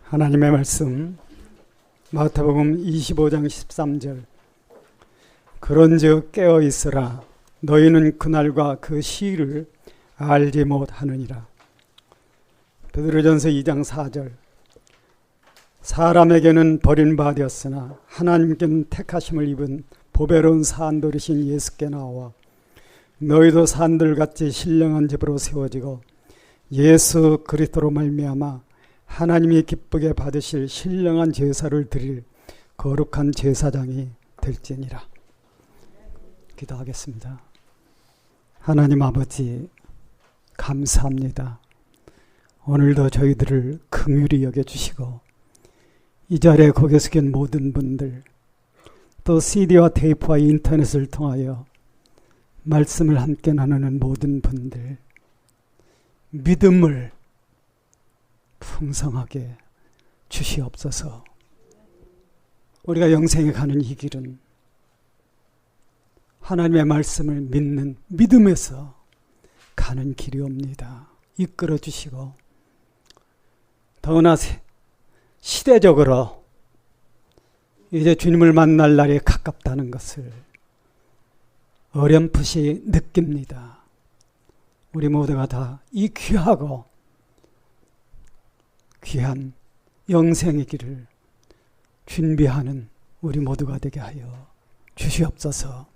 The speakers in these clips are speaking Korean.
하나님의 말씀 마태복음 25장 13절 그런즉 깨어 있으라 너희는 그날과 그 시일을 알지 못하느니라. 베드로전서 2장 4절 사람에게는 버림받았으나 하나님께는 택하심을 입은 보배로운 산돌이신 예수께 나와 너희도 산들같이 신령한 집으로 세워지고 예수 그리스도로 말미암아 하나님이 기쁘게 받으실 신령한 제사를 드릴 거룩한 제사장이 될지니라. 기도하겠습니다. 하나님 아버지 감사합니다. 오늘도 저희들을 긍휼히 여겨주시고 이 자리에 고개 숙인 모든 분들 또 CD와 테이프와 인터넷을 통하여 말씀을 함께 나누는 모든 분들 믿음을 풍성하게 주시옵소서. 우리가 영생에 가는 이 길은 하나님의 말씀을 믿는 믿음에서 가는 길이옵니다. 이끌어 주시고 더구나 시대적으로 이제 주님을 만날 날이 가깝다는 것을 어렴풋이 느낍니다. 우리 모두가 다 이 귀하고 귀한 영생의 길을 준비하는 우리 모두가 되게 하여 주시옵소서.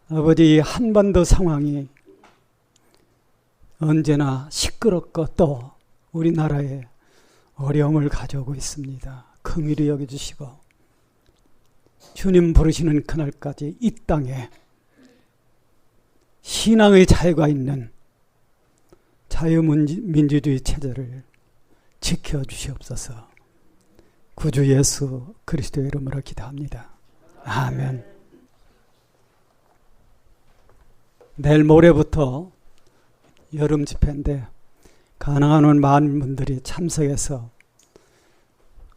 아버지, 한반도 상황이 언제나 시끄럽고 또 우리나라에 어려움을 가져오고 있습니다. 긍휼히 여겨주시고 주님 부르시는 그날까지 이 땅에 신앙의 자유가 있는 자유민주주의 체제를 지켜주시옵소서. 구주 예수 그리스도의 이름으로 기도합니다. 아멘. 내일 모레부터 여름 집회인데 가능한 많은 분들이 참석해서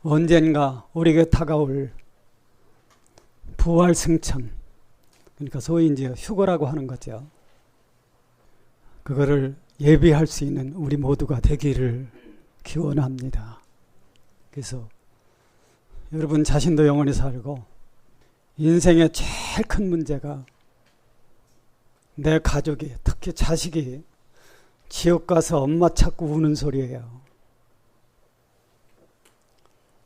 언젠가 우리에게 다가올 부활 승천, 그러니까 소위 이제 휴거라고 하는 거죠. 그거를 예비할 수 있는 우리 모두가 되기를 기원합니다. 그래서 여러분 자신도 영원히 살고 인생의 제일 큰 문제가 내 가족이, 특히 자식이 지옥 가서 엄마 찾고 우는 소리예요.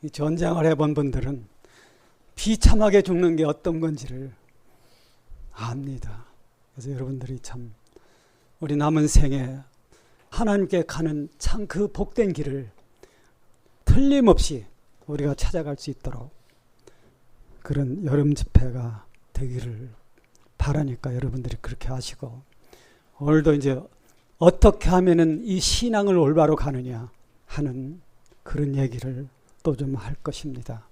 이 전쟁을 해본 분들은 비참하게 죽는 게 어떤 건지를 압니다. 그래서 여러분들이 참 우리 남은 생에 하나님께 가는 참 그 복된 길을 틀림없이 우리가 찾아갈 수 있도록 그런 여름 집회가 되기를 바라니까 여러분들이 그렇게 하시고, 오늘도 이제 어떻게 하면은 이 신앙을 올바로 가느냐 하는 그런 얘기를 또 좀 할 것입니다.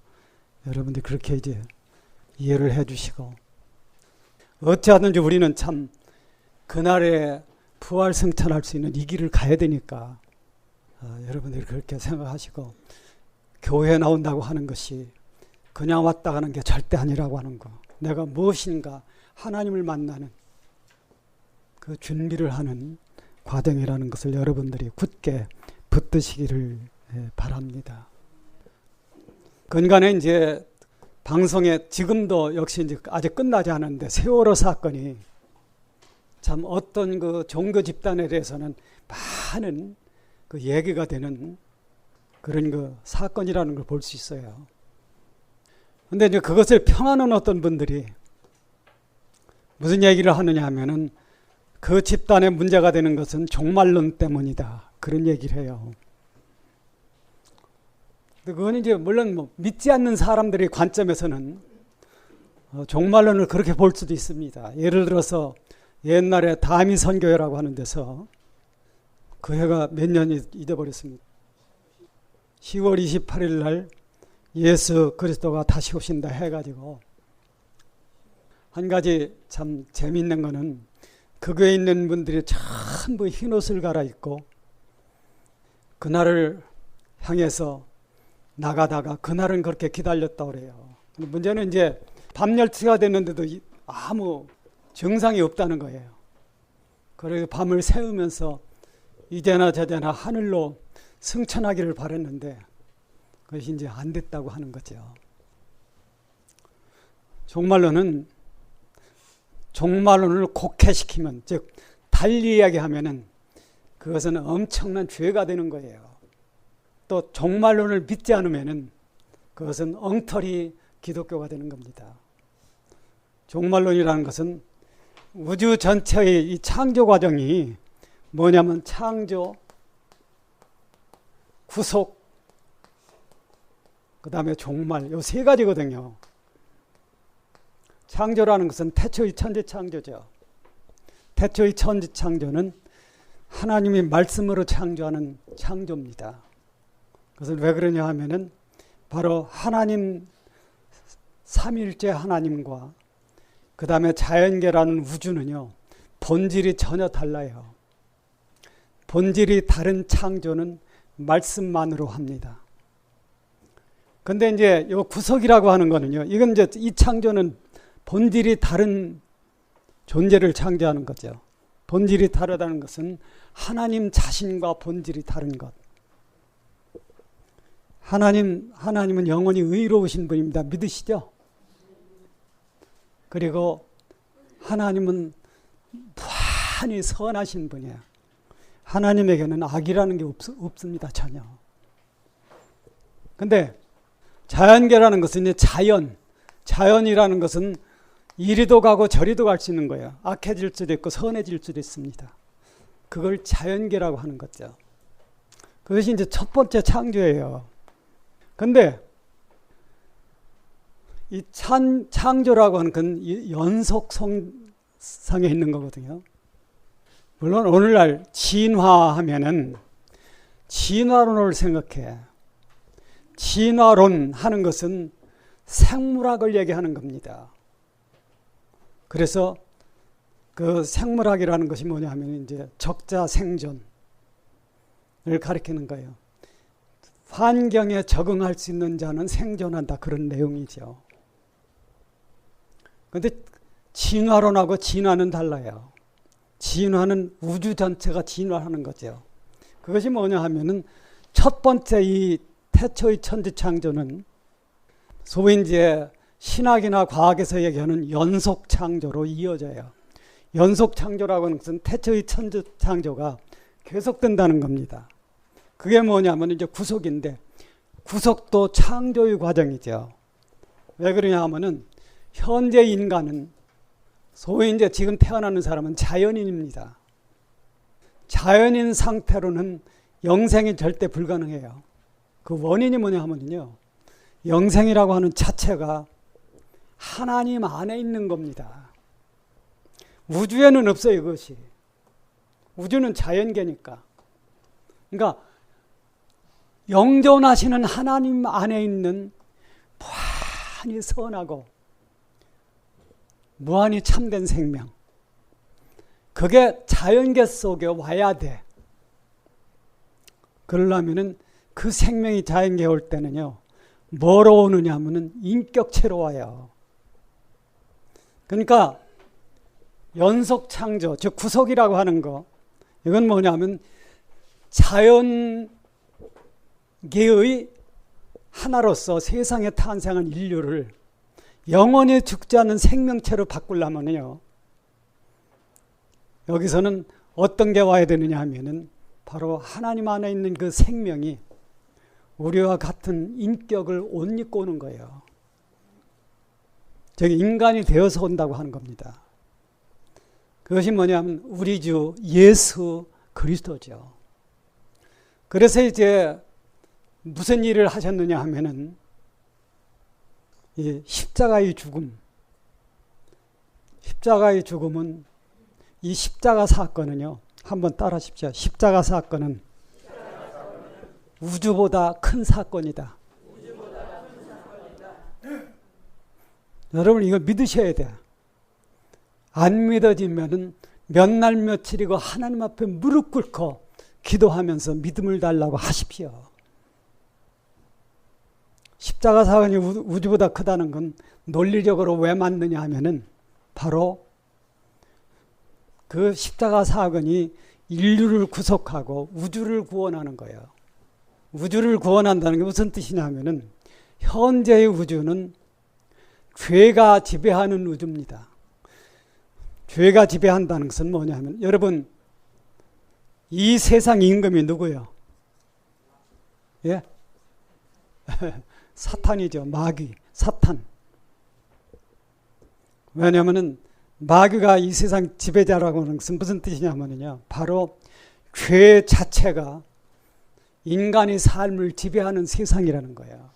여러분들이 그렇게 이제 이해를 해 주시고, 어찌하든지 우리는 참 그날에 부활 승천할 수 있는 이 길을 가야 되니까 여러분들이 그렇게 생각하시고, 교회에 나온다고 하는 것이 그냥 왔다 가는 게 절대 아니라고 하는 거, 내가 무엇인가 하나님을 만나는 그 준비를 하는 과정이라는 것을 여러분들이 굳게 붙드시기를 바랍니다. 근간에 이제 방송에 지금도 역시 이제 아직 끝나지 않았는데 세월호 사건이 참 어떤 그 종교 집단에 대해서는 많은 그 얘기가 되는 그런 그 사건이라는 걸 볼 수 있어요. 근데 이제 그것을 평하는 어떤 분들이 무슨 얘기를 하느냐 하면은 그 집단의 문제가 되는 것은 종말론 때문이다, 그런 얘기를 해요. 그건 이제 물론 뭐 믿지 않는 사람들의 관점에서는 종말론을 그렇게 볼 수도 있습니다. 예를 들어서 옛날에 다미 선교회라고 하는 데서 그 해가 몇 년이 잊어버렸습니다. 10월 28일 날 예수 그리스도가 다시 오신다 해가지고, 한 가지 참 재미있는 거는 그 교회에 있는 분들이 전부 흰옷을 갈아입고 그날을 향해서 나가다가 그날은 그렇게 기다렸다고 그래요. 문제는 이제 밤 12시가 됐는데도 아무 증상이 없다는 거예요. 그래서 밤을 새우면서 이제나 저제나 하늘로 승천하기를 바랬는데 그것이 이제 안 됐다고 하는 거죠. 종말론을 곡해시키면, 즉 달리 이야기하면은 그것은 엄청난 죄가 되는 거예요. 또 종말론을 믿지 않으면은 그것은 엉터리 기독교가 되는 겁니다. 종말론이라는 것은 우주 전체의 이 창조 과정이 뭐냐면 창조, 구속, 그 다음에 종말, 요 세 가지거든요. 창조라는 것은 태초의 천지 창조죠. 태초의 천지 창조는 하나님이 말씀으로 창조하는 창조입니다. 그것은 왜 그러냐 하면은 바로 하나님, 삼위일체 하나님과 그 다음에 자연계라는 우주는요, 본질이 전혀 달라요. 본질이 다른 창조는 말씀만으로 합니다. 근데 이제 이 구속이라고 하는 거는요, 이건 이제 이 창조는 본질이 다른 존재를 창조하는 거죠. 본질이 다르다는 것은 하나님 자신과 본질이 다른 것. 하나님은 영원히 의로우신 분입니다. 믿으시죠? 그리고 하나님은 무한히 선하신 분이에요. 하나님에게는 악이라는 게 없습니다. 전혀. 근데 자연계라는 것은 이제 자연이라는 것은 이리도 가고 저리도 갈 수 있는 거예요. 악해질 수도 있고 선해질 수도 있습니다. 그걸 자연계라고 하는 거죠. 그것이 이제 첫 번째 창조예요. 근데 이 창조라고 하는 건 연속성상에 있는 거거든요. 물론 오늘날 진화하면은 진화론을 생각해. 진화론 하는 것은 생물학을 얘기하는 겁니다. 그래서 그 생물학이라는 것이 뭐냐 하면 이제 적자 생존을 가리키는 거예요. 환경에 적응할 수 있는 자는 생존한다. 그런 내용이죠. 그런데 진화론하고 진화는 달라요. 진화는 우주 전체가 진화하는 거죠. 그것이 뭐냐 하면은 첫 번째 이 태초의 천지 창조는 소위 이제 신학이나 과학에서 얘기하는 연속 창조로 이어져요. 연속 창조라고 하는 것은 태초의 천지 창조가 계속된다는 겁니다. 그게 뭐냐면 이제 구속인데, 구속도 창조의 과정이죠. 왜 그러냐 하면은 현재 인간은 소위 이제 지금 태어나는 사람은 자연인입니다. 자연인 상태로는 영생이 절대 불가능해요. 그 원인이 뭐냐 하면요, 영생이라고 하는 자체가 하나님 안에 있는 겁니다. 우주에는 없어요, 그것이. 우주는 자연계니까. 그러니까 영존하시는 하나님 안에 있는 무한히 선하고 무한히 참된 생명, 그게 자연계 속에 와야 돼. 그러려면은 그 생명이 자연계에 올 때는요, 뭐로 오느냐 하면은 인격체로 와요. 그러니까 연속 창조, 즉 구속이라고 하는 거, 이건 뭐냐면 자연계의 하나로서 세상에 탄생한 인류를 영원히 죽지 않는 생명체로 바꾸려면요, 여기서는 어떤 게 와야 되느냐 하면은 바로 하나님 안에 있는 그 생명이 우리와 같은 인격을 옷 입고 오는 거예요. 즉 인간이 되어서 온다고 하는 겁니다. 그것이 뭐냐면 우리 주 예수 그리스도죠. 그래서 이제 무슨 일을 하셨느냐 하면은 이 십자가의 죽음은 이 십자가 사건은요, 한번 따라 하십시오. 십자가 사건은 우주보다 큰 사건이다. 여러분 이거 믿으셔야 돼. 안 믿어지면은 몇 날 며칠이고 하나님 앞에 무릎 꿇고 기도하면서 믿음을 달라고 하십시오. 십자가 사건이 우주보다 크다는 건 논리적으로 왜 맞느냐 하면은 바로 그 십자가 사건이 인류를 구속하고 우주를 구원하는 거예요. 우주를 구원한다는 게 무슨 뜻이냐면은 현재의 우주는 죄가 지배하는 우주입니다. 죄가 지배한다는 것은 뭐냐면 여러분 이 세상 임금이 누구예요? 예? 사탄이죠. 마귀, 사탄. 왜냐하면은 마귀가 이 세상 지배자라고 하는 것은 무슨 뜻이냐면요. 바로 죄 자체가 인간의 삶을 지배하는 세상이라는 거예요.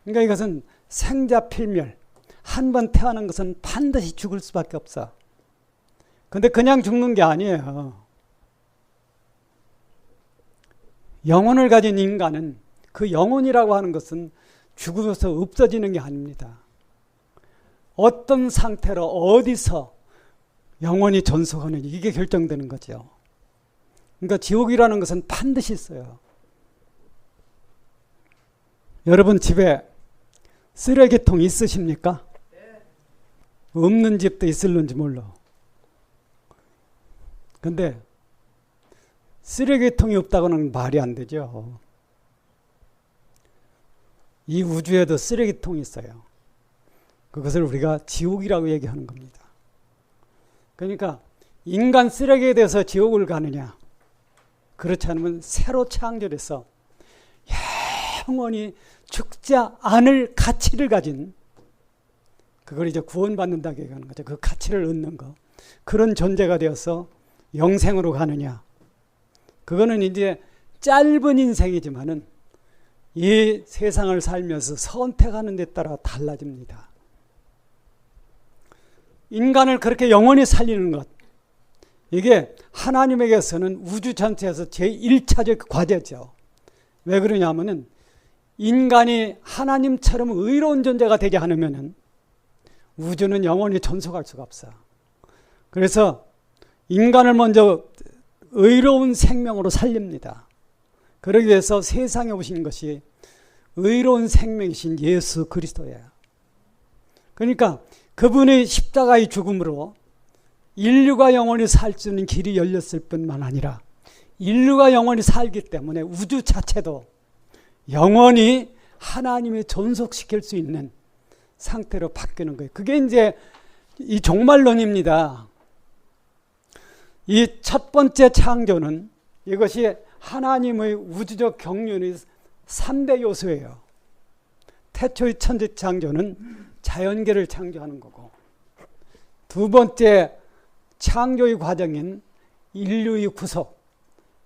그러니까 이것은 생자필멸. 한 번 태어난 것은 반드시 죽을 수밖에 없어. 근데 그냥 죽는 게 아니에요. 영혼을 가진 인간은 그 영혼이라고 하는 것은 죽어서 없어지는 게 아닙니다. 어떤 상태로 어디서 영혼이 존속하는지 이게 결정되는 거죠. 그러니까 지옥이라는 것은 반드시 있어요. 여러분 집에 쓰레기통 있으십니까? 없는 집도 있을는지 몰라. 근데 쓰레기통이 없다고는 말이 안 되죠. 이 우주에도 쓰레기통이 있어요. 그것을 우리가 지옥이라고 얘기하는 겁니다. 그러니까 인간 쓰레기에 대해서 지옥을 가느냐? 그렇지 않으면 새로 창조돼서 영원히 죽지 않을 가치를 가진 그걸 이제 구원받는다고 얘기하는 거죠. 그 가치를 얻는 거. 그런 존재가 되어서 영생으로 가느냐? 그거는 이제 짧은 인생이지만은 이 세상을 살면서 선택하는 데 따라 달라집니다. 인간을 그렇게 영원히 살리는 것. 이게 하나님에게서는 우주 전체에서 제1차적 과제죠. 왜 그러냐면은 인간이 하나님처럼 의로운 존재가 되지 않으면은 우주는 영원히 존속할 수가 없어. 그래서 인간을 먼저 의로운 생명으로 살립니다. 그러기 위해서 세상에 오신 것이 의로운 생명이신 예수 그리스도예요. 그러니까 그분의 십자가의 죽음으로 인류가 영원히 살 수 있는 길이 열렸을 뿐만 아니라 인류가 영원히 살기 때문에 우주 자체도 영원히 하나님이 존속시킬 수 있는 상태로 바뀌는 거예요. 그게 이제 이 종말론입니다. 이 첫 번째 창조는 이것이 하나님의 우주적 경륜의 3대 요소예요. 태초의 천지 창조는 자연계를 창조하는 거고, 두 번째 창조의 과정인 인류의 구속,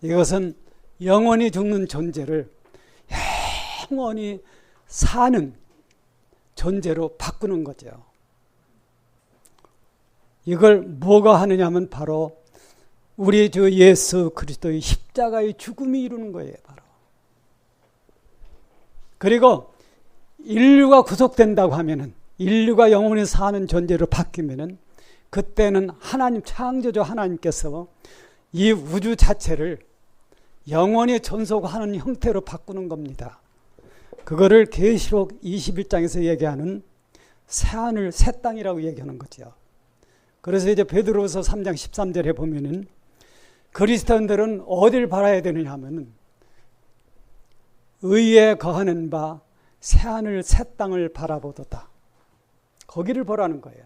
이것은 영원히 죽는 존재를 영원히 사는 존재로 바꾸는 거죠. 이걸 뭐가 하느냐 하면 바로 우리 주 예수 그리스도의 십자가의 죽음이 이루는 거예요. 바로. 그리고 인류가 구속된다고 하면은, 인류가 영원히 사는 존재로 바뀌면은 그때는 하나님, 창조주 하나님께서 이 우주 자체를 영원히 존속하는 형태로 바꾸는 겁니다. 그거를 계시록 21장에서 얘기하는 새하늘 새 땅이라고 얘기하는 거죠. 그래서 이제 베드로서 3장 13절에 보면은 그리스도인들은 어딜 바라야 되느냐 하면은 의에 거하는 바 새하늘 새 땅을 바라보도다. 거기를 보라는 거예요.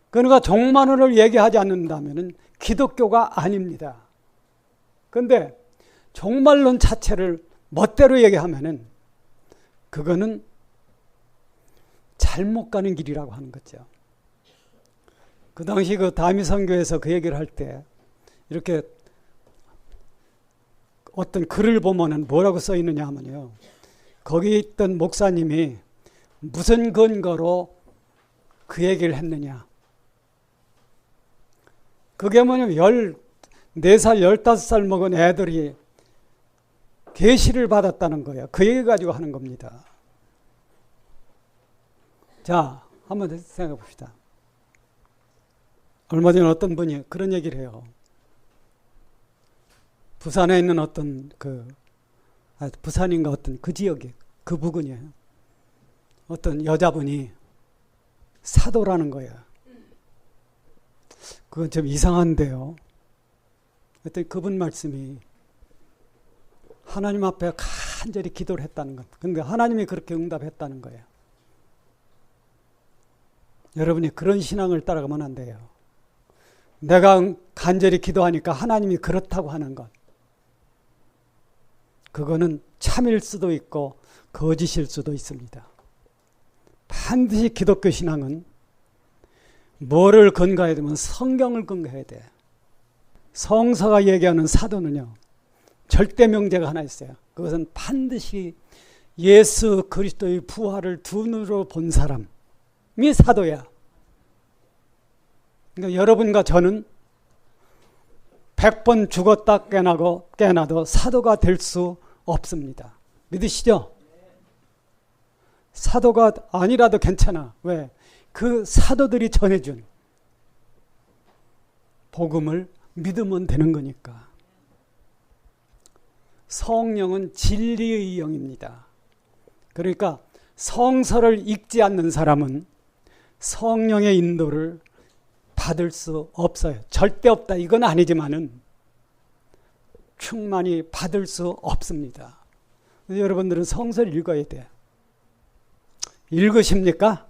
그러니까 종말론을 얘기하지 않는다면은 기독교가 아닙니다. 그런데 종말론 자체를 멋대로 얘기하면은 그거는 잘못 가는 길이라고 하는 거죠. 그 당시 그 다미 선교에서 그 얘기를 할 때 이렇게 어떤 글을 보면은 뭐라고 써 있느냐 하면요. 거기 있던 목사님이 무슨 근거로 그 얘기를 했느냐. 그게 뭐냐면 14살, 15살 먹은 애들이 계시를 받았다는 거예요. 그 얘기 가지고 하는 겁니다. 자, 한번 생각해 봅시다. 얼마 전에 어떤 분이 그런 얘기를 해요. 부산에 있는 어떤 부산인가 어떤 그 지역에, 그 부근이에요. 어떤 여자분이 사도라는 거예요. 그건 좀 이상한데요. 그랬더니 그분 말씀이 하나님 앞에 간절히 기도를 했다는 것. 근데 하나님이 그렇게 응답했다는 거예요. 여러분이 그런 신앙을 따라가면 안 돼요. 내가 간절히 기도하니까 하나님이 그렇다고 하는 것. 그거는 참일 수도 있고 거짓일 수도 있습니다. 반드시 기독교 신앙은 뭐를 근거해야 되면 성경을 근거해야 돼. 성서가 얘기하는 사도는요, 절대 명제가 하나 있어요. 그것은 반드시 예수 그리스도의 부활을 두 눈으로 본 사람이 사도야. 그러니까 여러분과 저는 100번 죽었다 깨나도 사도가 될 수 없습니다. 믿으시죠? 사도가 아니라도 괜찮아. 왜? 그 사도들이 전해준 복음을 믿으면 되는 거니까. 성령은 진리의 영입니다. 그러니까 성서를 읽지 않는 사람은 성령의 인도를 받을 수 없어요. 절대 없다. 이건 아니지만은 충만히 받을 수 없습니다. 여러분들은 성서를 읽어야 돼요. 읽으십니까?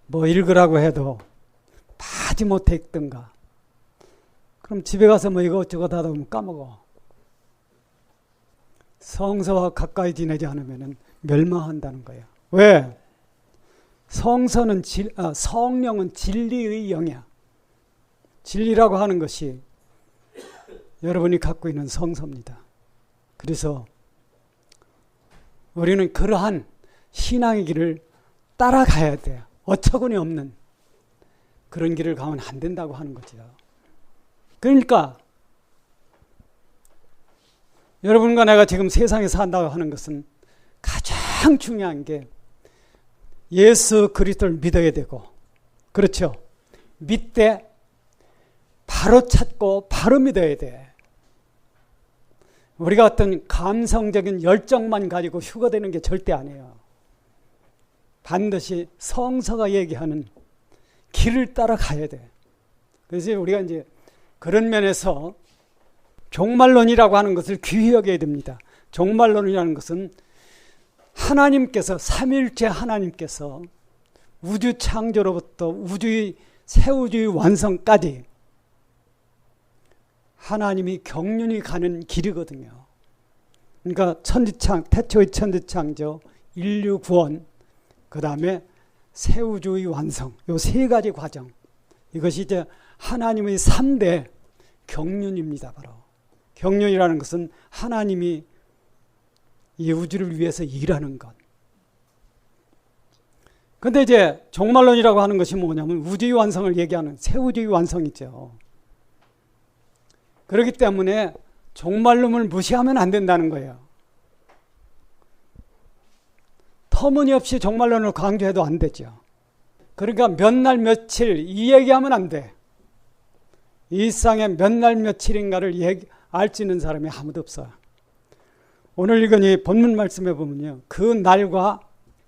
뭐 읽으라고 해도 파지 못해 읽든가. 그럼 집에 가서 뭐 이것저것 하다 보면 까먹어. 성서와 가까이 지내지 않으면 멸망한다는 거예요. 왜? 성령은 진리의 영이야. 진리라고 하는 것이 여러분이 갖고 있는 성서입니다. 그래서 우리는 그러한 신앙의 길을 따라가야 돼요. 어처구니 없는 그런 길을 가면 안 된다고 하는 거죠. 그러니까 여러분과 내가 지금 세상에 산다고 하는 것은 가장 중요한 게 예수 그리스도를 믿어야 되고, 그렇죠? 믿되 바로 찾고 바로 믿어야 돼. 우리가 어떤 감성적인 열정만 가지고 휴거되는 게 절대 아니에요. 반드시 성서가 얘기하는 길을 따라가야 돼. 그래서 우리가 이제 그런 면에서 종말론이라고 하는 것을 귀히 여겨야 됩니다. 종말론이라는 것은 하나님께서, 삼위일체 하나님께서 우주 창조로부터 새 우주의 완성까지 하나님이 경륜이 가는 길이거든요. 그러니까 태초의 천지창조, 인류 구원, 그 다음에 새 우주의 완성, 이 세 가지 과정. 이것이 이제 하나님의 3대 경륜입니다. 바로 경륜이라는 것은 하나님이 이 우주를 위해서 일하는 것. 근데 이제 종말론이라고 하는 것이 뭐냐면 우주의 완성을 얘기하는 새 우주의 완성이죠. 그렇기 때문에 종말론을 무시하면 안 된다는 거예요. 터무니없이 종말론을 강조해도 안 되죠. 그러니까 몇 날 며칠 이 얘기하면 안 돼. 일상에 몇 날 며칠인가를 알 수 있는 사람이 아무도 없어요. 오늘 읽은 이 본문 말씀에 보면요, 그 날과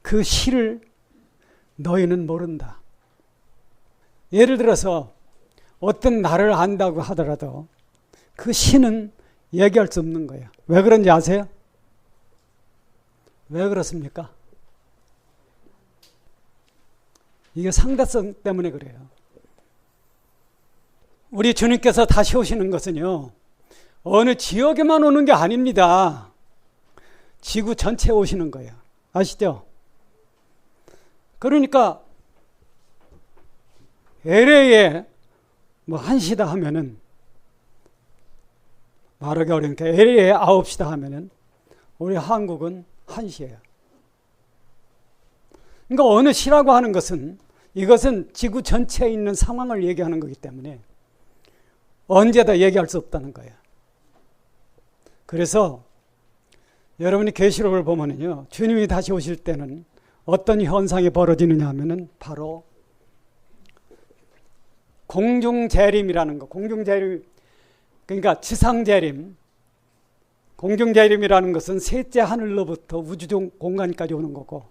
그 시를 너희는 모른다. 예를 들어서 어떤 날을 안다고 하더라도 그 시는 얘기할 수 없는 거예요. 왜 그런지 아세요? 왜 그렇습니까? 이게 상대성 때문에 그래요. 우리 주님께서 다시 오시는 것은요, 어느 지역에만 오는 게 아닙니다. 지구 전체에 오시는 거예요. 아시죠? 그러니까 LA에 뭐 1시다 하면은, 말하기 어려우니까 LA에 9시다 하면은 우리 한국은 1시예요. 그러니까 어느 시라고 하는 것은, 이것은 지구 전체에 있는 상황을 얘기하는 거기 때문에 언제다 얘기할 수 없다는 거예요. 그래서 여러분이 계시록을 보면은요, 주님이 다시 오실 때는 어떤 현상이 벌어지느냐 하면은 바로 공중재림이라는 거. 공중재림, 그러니까 지상재림. 공중재림이라는 것은 셋째 하늘로부터 우주 공간까지 오는 거고,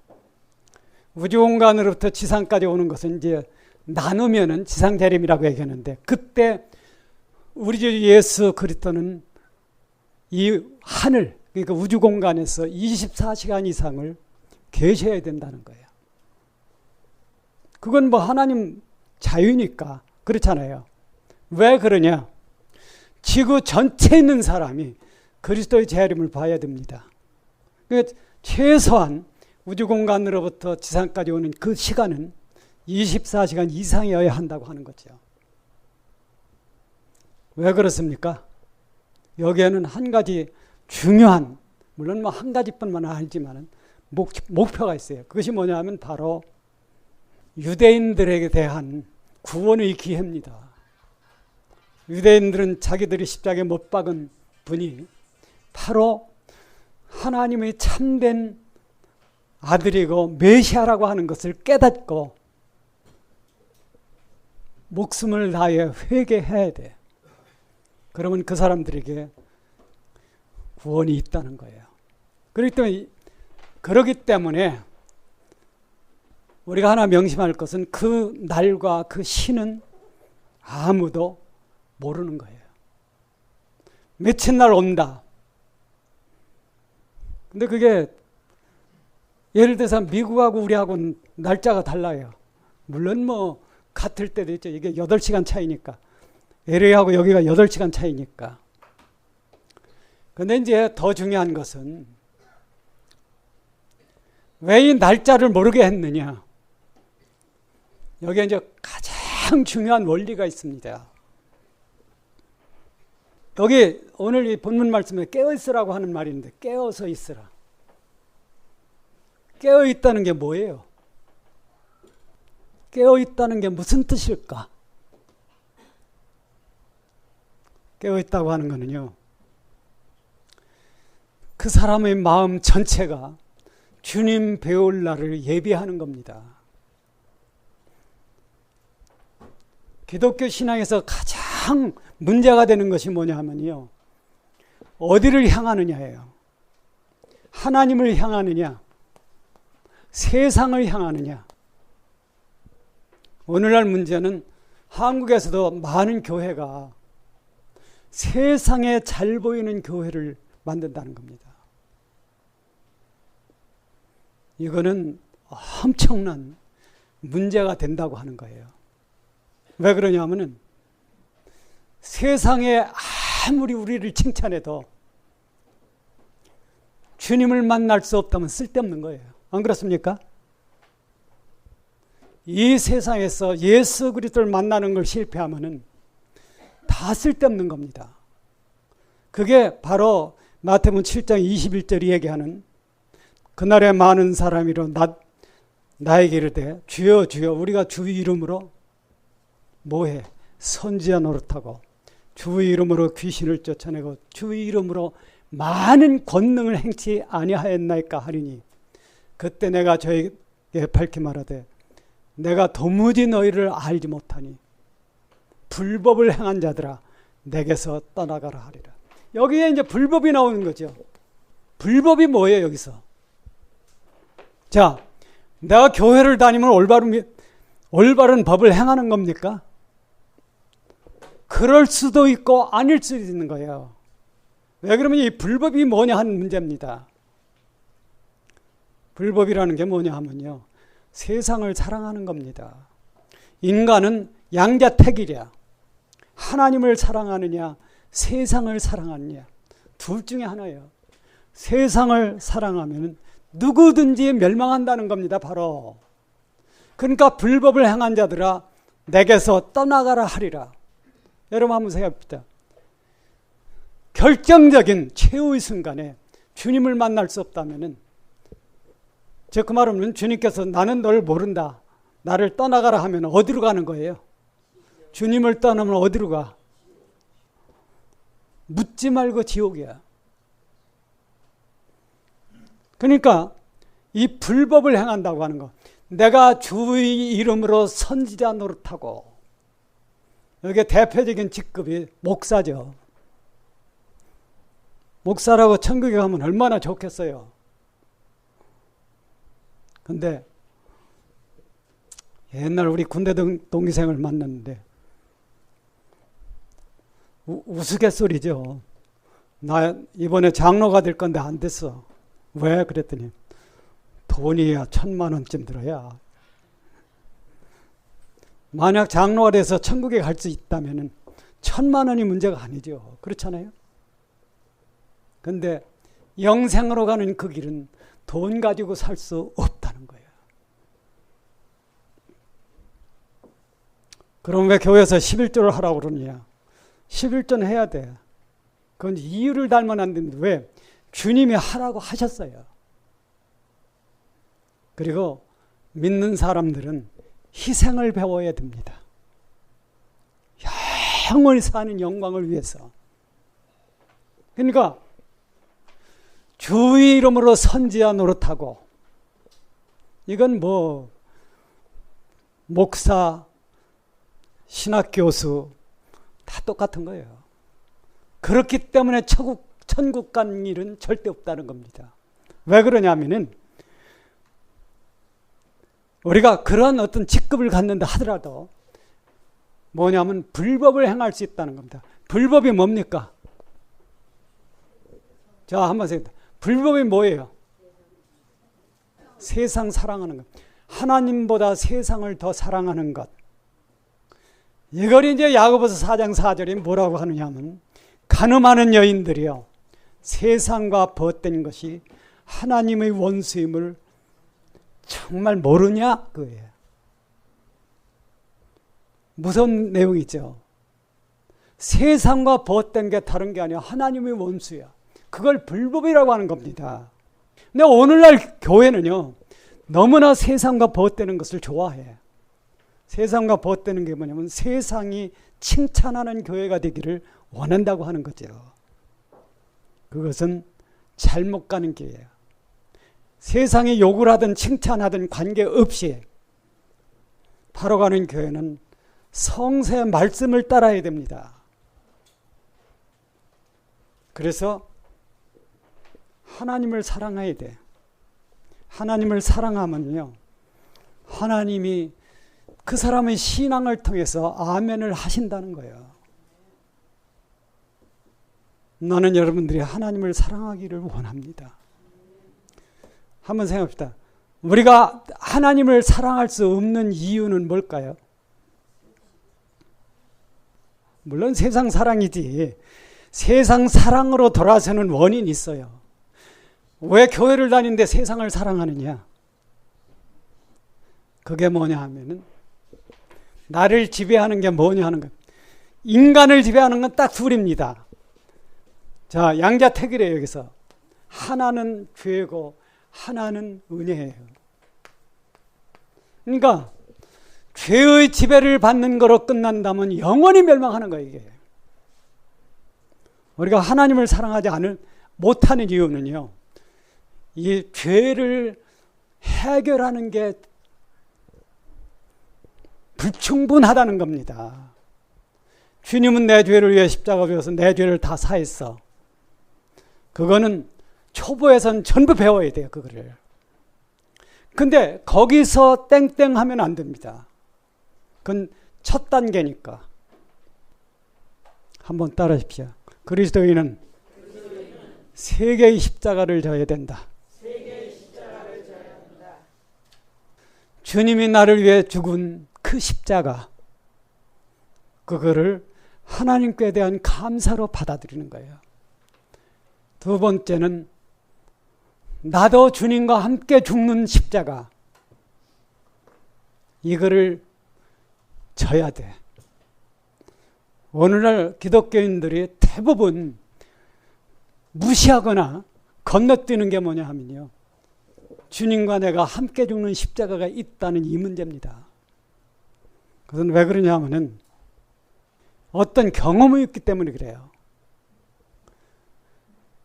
우주 공간으로부터 지상까지 오는 것은 이제 나누면은 지상재림이라고 얘기하는데, 그때 우리 주 예수 그리스도는 이 하늘, 그러니까 우주 공간에서 24시간 이상을 계셔야 된다는 거예요. 그건 뭐 하나님 자유니까 그렇잖아요. 왜 그러냐? 지구 전체에 있는 사람이 그리스도의 재림을 봐야 됩니다. 그러니까 최소한 우주 공간으로부터 지상까지 오는 그 시간은 24시간 이상이어야 한다고 하는 거죠. 왜 그렇습니까? 여기에는 한 가지 중요한, 물론 뭐 한 가지뿐만 아니지만 목표가 있어요. 그것이 뭐냐면 바로 유대인들에게 대한 구원의 기회입니다. 유대인들은 자기들이 십자가에 못 박은 분이 바로 하나님의 참된 아들이고 메시아라고 하는 것을 깨닫고 목숨을 다해 회개해야 돼. 그러면 그 사람들에게 구원이 있다는 거예요. 그렇기 때문에 우리가 하나 명심할 것은 그 날과 그 시는 아무도 모르는 거예요. 며칠 날 온다. 근데 그게 예를 들어서 미국하고 우리하고는 날짜가 달라요. 물론 뭐 같을 때도 있죠. 이게 8시간 차이니까. LA하고 여기가 8시간 차이니까. 근데 이제 더 중요한 것은 왜 이 날짜를 모르게 했느냐. 여기에 이제 가장 중요한 원리가 있습니다. 여기 오늘 이 본문 말씀에 깨어있으라고 하는 말이 있는데 깨어서 있으라. 깨어있다는 게 뭐예요? 깨어있다는 게 무슨 뜻일까? 깨어있다고 하는 거는요, 그 사람의 마음 전체가 주님 배울 날을 예비하는 겁니다. 기독교 신앙에서 가장 문제가 되는 것이 뭐냐 하면요, 어디를 향하느냐예요. 하나님을 향하느냐, 세상을 향하느냐. 오늘날 문제는 한국에서도 많은 교회가 세상에 잘 보이는 교회를 만든다는 겁니다. 이거는 엄청난 문제가 된다고 하는 거예요. 왜 그러냐면은 세상에 아무리 우리를 칭찬해도 주님을 만날 수 없다면 쓸데없는 거예요. 안 그렇습니까? 이 세상에서 예수 그리스도를 만나는 걸 실패하면은 다 쓸데없는 겁니다. 그게 바로 마태복음 7장 21절이 얘기하는 그날에 많은 사람이 나에게 이르되 주여 주여 우리가 주의 이름으로 뭐해? 선지자 노릇하고 주의 이름으로 귀신을 쫓아내고 주의 이름으로 많은 권능을 행치 아니하였나이까 하리니 그때 내가 저에게 밝히 말하되 내가 도무지 너희를 알지 못하니 불법을 행한 자들아 내게서 떠나가라 하리라. 여기에 이제 불법이 나오는 거죠. 불법이 뭐예요 여기서? 자, 내가 교회를 다니면 올바른 법을 행하는 겁니까? 그럴 수도 있고 아닐 수도 있는 거예요. 왜 그러면 이 불법이 뭐냐 하는 문제입니다. 불법이라는 게 뭐냐 하면요, 세상을 사랑하는 겁니다. 인간은 양자택일이야. 하나님을 사랑하느냐 세상을 사랑하느냐 둘 중에 하나예요. 세상을 사랑하면 누구든지 멸망한다는 겁니다. 바로. 그러니까 불법을 행한 자들아 내게서 떠나가라 하리라. 여러분 한번 생각해봅시다. 결정적인 최후의 순간에 주님을 만날 수 없다면은, 즉 그 말은 주님께서 나는 널 모른다, 나를 떠나가라 하면 어디로 가는 거예요? 주님을 떠나면 어디로 가? 묻지 말고 지옥이야. 그러니까 이 불법을 행한다고 하는 거, 내가 주의 이름으로 선지자 노릇하고, 여기에 대표적인 직급이 목사죠. 목사라고 천국에 가면 얼마나 좋겠어요. 근데 옛날 우리 군대 동기생을 만났는데 우스갯소리죠. 나 이번에 장로가 될 건데 안 됐어. 왜? 그랬더니 돈이야 1,000만 원쯤 들어야. 만약 장로가 돼서 천국에 갈 수 있다면 1,000만 원이 문제가 아니죠. 그렇잖아요. 근데 영생으로 가는 그 길은 돈 가지고 살 수 없다는 거예요. 그럼 왜 교회에서 11조를 하라고 그러느냐? 11조는 해야 돼. 그건 이유를 달면 안 되는데 왜? 주님이 하라고 하셨어요. 그리고 믿는 사람들은 희생을 배워야 됩니다. 영원히 사는 영광을 위해서. 그러니까 주의 이름으로 선지자 노릇하고, 이건 뭐 목사, 신학교수 다 똑같은 거예요. 그렇기 때문에 천국 간 일은 절대 없다는 겁니다. 왜 그러냐면은 우리가 그런 어떤 직급을 갖는다 하더라도 뭐냐면 불법을 행할 수 있다는 겁니다. 불법이 뭡니까? 자, 한번 생각해. 불법이 뭐예요? 세상 사랑하는 것. 하나님보다 세상을 더 사랑하는 것. 이걸 이제 야고보서 4장 4절에 뭐라고 하느냐 하면, 간음하는 여인들이요, 세상과 벗된 것이 하나님의 원수임을 정말 모르냐? 그거예요. 무서운 내용이죠. 세상과 벗된 게 다른 게 아니라 하나님의 원수야. 그걸 불법이라고 하는 겁니다. 근데 오늘날 교회는요, 너무나 세상과 벗되는 것을 좋아해. 세상과 벗되는 게 뭐냐면 세상이 칭찬하는 교회가 되기를 원한다고 하는 거죠. 그것은 잘못 가는 길이에요. 세상이 욕을 하든 칭찬하든 관계없이 바로 가는 교회는 성서의 말씀을 따라야 됩니다. 그래서 하나님을 사랑해야 돼. 하나님을 사랑하면요, 하나님이 그 사람의 신앙을 통해서 아멘을 하신다는 거예요. 나는 여러분들이 하나님을 사랑하기를 원합니다. 한번 생각합시다. 우리가 하나님을 사랑할 수 없는 이유는 뭘까요? 물론 세상 사랑이지. 세상 사랑으로 돌아서는 원인이 있어요. 왜 교회를 다니는데 세상을 사랑하느냐? 그게 뭐냐 하면은, 나를 지배하는 게 뭐냐 하는 것. 인간을 지배하는 건 딱 둘입니다. 자, 양자택일이에요. 여기서 하나는 죄고 하나는 은혜예요. 그러니까 죄의 지배를 받는 거로 끝난다면 영원히 멸망하는 거예요. 이게. 우리가 하나님을 사랑하지 못하는 이유는요, 이 죄를 해결하는 게 불충분하다는 겁니다. 주님은 내 죄를 위해 십자가 지어서 내 죄를 다 사했어. 그거는 초보에선 전부 배워야 돼요, 그거를. 근데 거기서 땡땡 하면 안 됩니다. 그건 첫 단계니까. 한번 따라 하십시오. 그리스도인은 세 개의 십자가를 져야 된다. 주님이 나를 위해 죽은 그 십자가, 그거를 하나님께 대한 감사로 받아들이는 거예요. 두 번째는 나도 주님과 함께 죽는 십자가, 이거를 져야 돼. 오늘날 기독교인들이 대부분 무시하거나 건너뛰는 게 뭐냐 하면요, 주님과 내가 함께 죽는 십자가가 있다는 이 문제입니다. 그것은 왜 그러냐 하면은 어떤 경험이 있기 때문에 그래요.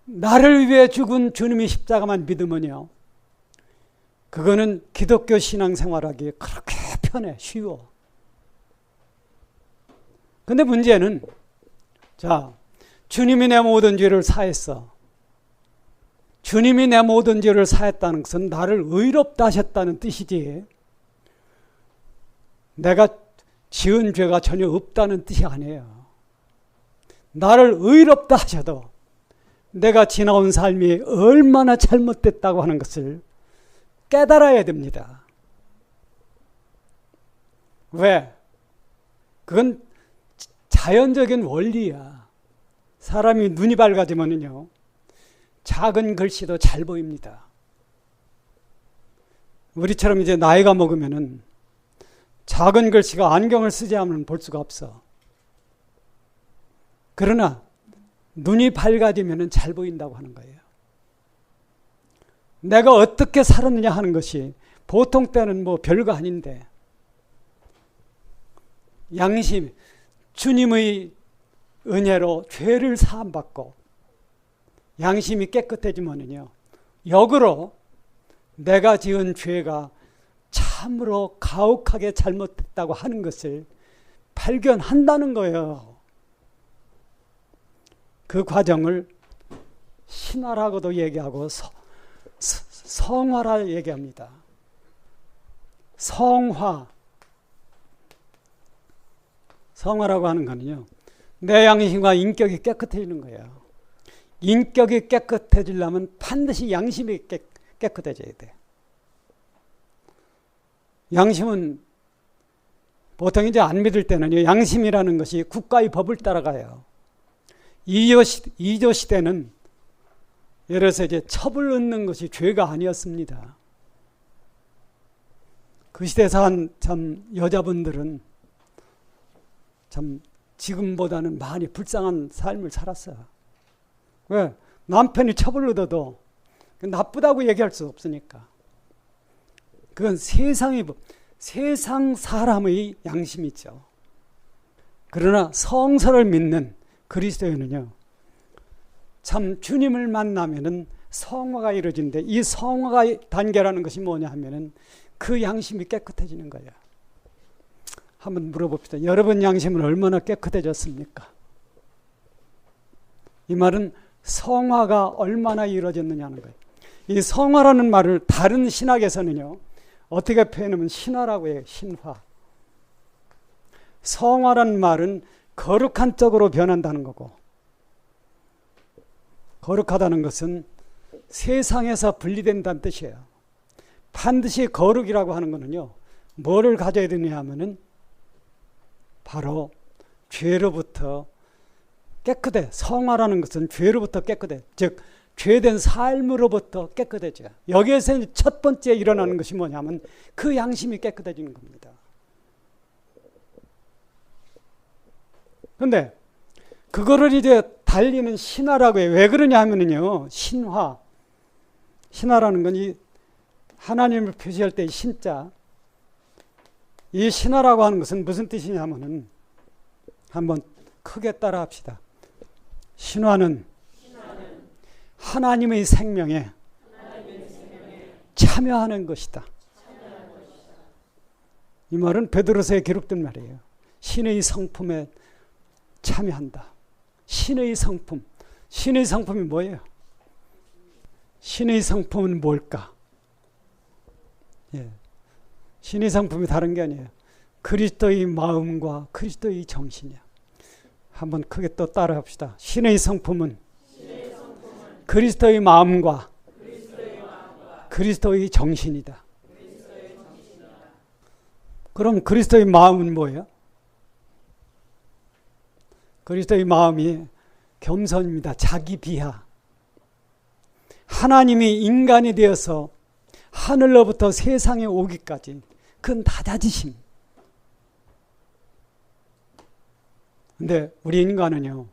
나를 위해 죽은 주님의 십자가만 믿으면요, 그거는 기독교 신앙생활하기 그렇게 편해, 쉬워. 근데 문제는, 자, 주님이 내 모든 죄를 사했어. 주님이 내 모든 죄를 사했다는 것은 나를 의롭다 하셨다는 뜻이지, 내가 지은 죄가 전혀 없다는 뜻이 아니에요. 나를 의롭다 하셔도 내가 지나온 삶이 얼마나 잘못됐다고 하는 것을 깨달아야 됩니다. 왜? 그건 자연적인 원리야. 사람이 눈이 밝아지면요, 작은 글씨도 잘 보입니다. 우리처럼 이제 나이가 먹으면은 작은 글씨가 안경을 쓰지 않으면 볼 수가 없어. 그러나 눈이 밝아지면은 잘 보인다고 하는 거예요. 내가 어떻게 살았느냐 하는 것이 보통 때는 뭐 별거 아닌데, 양심, 주님의 은혜로 죄를 사함받고 양심이 깨끗해지면은요, 역으로 내가 지은 죄가 참으로 가혹하게 잘못됐다고 하는 것을 발견한다는 거예요. 그 과정을 신화라고도 얘기하고 성화라 얘기합니다. 성화라고 하는 거는요, 내 양심과 인격이 깨끗해지는 거예요. 인격이 깨끗해지려면 반드시 양심이 깨끗해져야 돼. 양심은 보통 이제 안 믿을 때는요, 양심이라는 것이 국가의 법을 따라가요. 이조 시대는 예를 들어서 이제 첩을 얻는 것이 죄가 아니었습니다. 그 시대 산 참 여자분들은 참 지금보다는 많이 불쌍한 삶을 살았어요. 왜? 남편이 첩을 얻어도 나쁘다고 얘기할 수 없으니까. 그건 세상의 법, 세상 사람의 양심이죠. 그러나 성서를 믿는 그리스도인은요, 참 주님을 만나면은 성화가 이루어지는데, 이 성화가 단계라는 것이 뭐냐 하면은 그 양심이 깨끗해지는 거예요. 한번 물어봅시다. 여러분 양심은 얼마나 깨끗해졌습니까? 이 말은 성화가 얼마나 이루어졌느냐는 거예요. 이 성화라는 말을 다른 신학에서는요, 어떻게 표현하면 신화라고 해요. 신화. 성화라는 말은 거룩한 쪽으로 변한다는 거고, 거룩하다는 것은 세상에서 분리된다는 뜻이에요. 반드시 거룩이라고 하는 거는요, 뭐를 가져야 되냐 하면은 바로 죄로부터 깨끗해. 성화라는 것은 죄로부터 깨끗해. 즉 죄된 삶으로부터 깨끗해져. 여기에서 첫 번째 일어나는 것이 뭐냐면 그 양심이 깨끗해지는 겁니다. 그런데 그거를 이제 달리는 신화라고 해요. 왜 그러냐 하면요, 신화라는 건 이 하나님을 표시할 때 신자, 이 신화라고 하는 것은 무슨 뜻이냐면은 한번 크게 따라 합시다. 신화는 하나님의 생명에 참여하는 것이다. 이 말은 베드로서에 기록된 말이에요. 신의 성품에 참여한다. 신의 성품. 신의 성품이 뭐예요? 신의 성품은 뭘까? 예. 신의 성품이 다른 게 아니에요. 그리스도의 마음과 그리스도의 정신이야. 한번 크게 또 따라 합시다. 신의 성품은 그리스도의 마음과 그리스도의 정신이다. 그럼 그리스도의 마음은 뭐예요? 그리스도의 마음이 겸손입니다. 자기 비하. 하나님이 인간이 되어서 하늘로부터 세상에 오기까지 그건 다자지심. 근데 우리 인간은요,